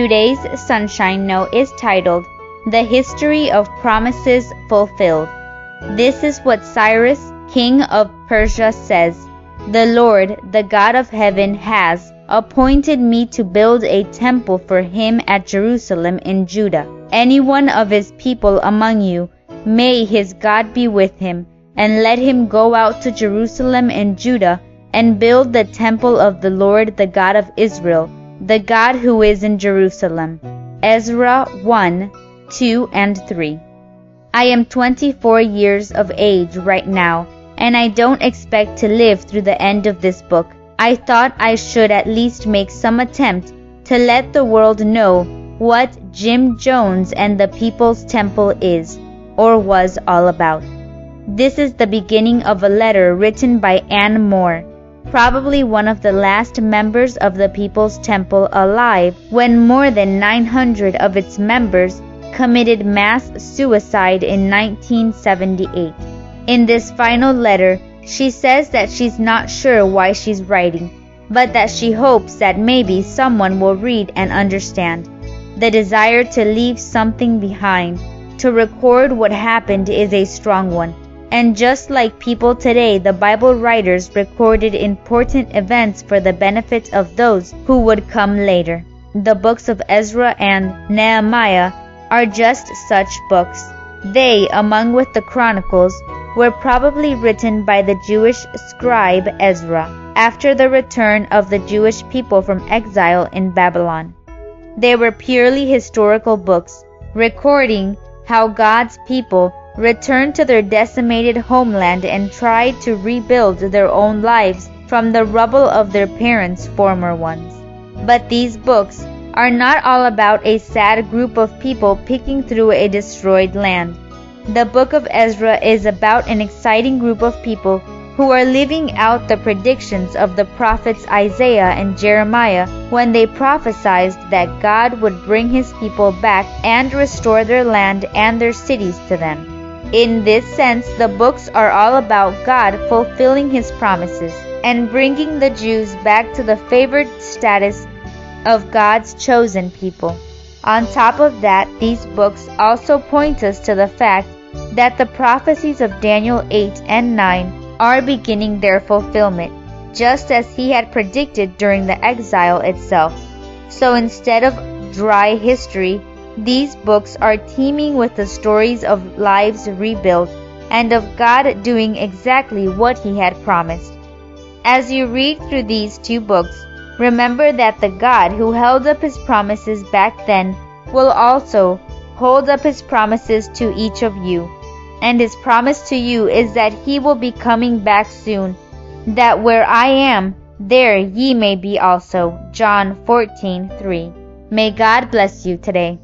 Today's Sunshine Note is titled, The History of Promises Fulfilled. This is what Cyrus, king of Persia, says. The Lord, the God of heaven, has appointed me to build a temple for him at Jerusalem in Judah. Any one of his people among you, may his God be with him, and let him go out to Jerusalem and Judah and build the temple of the Lord, the God of Israel, the God who is in Jerusalem. Ezra 1, 2, and 3. I am 24 years of age right now, and I don't expect to live through the end of this book. I thought I should at least make some attempt to let the world know what Jim Jones and the People's Temple is, or was all about. This is the beginning of a letter written by Anne Moore, probably one of the last members of the People's Temple alive when more than 900 of its members committed mass suicide in 1978. In this final letter, she says that she's not sure why she's writing, but that she hopes that maybe someone will read and understand. The desire to leave something behind, to record what happened, is a strong one. And just like people today, the Bible writers recorded important events for the benefit of those who would come later. The books of Ezra and Nehemiah are just such books. They, along with the Chronicles, were probably written by the Jewish scribe Ezra after the return of the Jewish people from exile in Babylon. They were purely historical books, recording how God's people returned to their decimated homeland and tried to rebuild their own lives from the rubble of their parents' former ones. But these books are not all about a sad group of people picking through a destroyed land. The book of Ezra is about an exciting group of people who are living out the predictions of the prophets Isaiah and Jeremiah when they prophesied that God would bring his people back and restore their land and their cities to them. In this sense, the books are all about God fulfilling his promises and bringing the Jews back to the favored status of God's chosen people. On top of that, these books also point us to the fact that the prophecies of Daniel 8 and 9 are beginning their fulfillment, just as he had predicted during the exile itself. So instead of dry history, these books are teeming with the stories of lives rebuilt and of God doing exactly what he had promised. As you read through these two books, remember that the God who held up his promises back then will also hold up his promises to each of you. And his promise to you is that he will be coming back soon, that where I am, there ye may be also. John 14:3. May God bless you today.